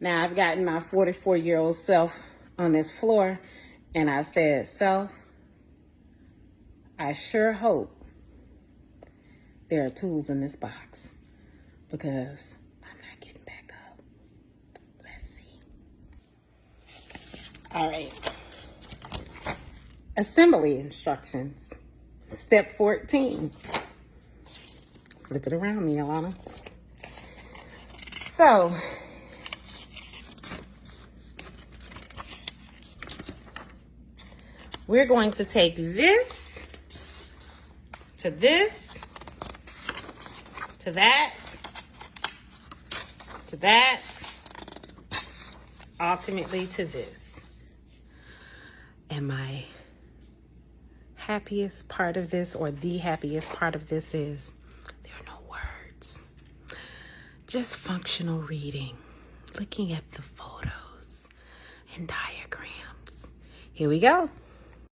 Now I've gotten my 44-year-old self on this floor and I said, self, I sure hope there are tools in this box because I'm not getting back up. Let's see. All right. Assembly instructions. Step 14. Flip it around me, Alana. So, we're going to take this to this, to that, to that, ultimately to this. And my happiest part of this, or the happiest part of this, is there are no words. Just functional reading, looking at the photos and diagrams. Here we go.